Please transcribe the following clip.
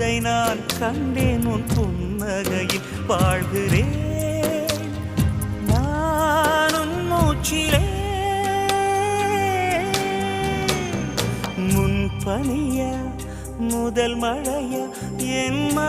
அதை நான் கண்டேன் உன் புன்னகையில் வாழ்கிறேன் நானும் மூச்சிலே முன்பனிய முதல் மழைய என் மன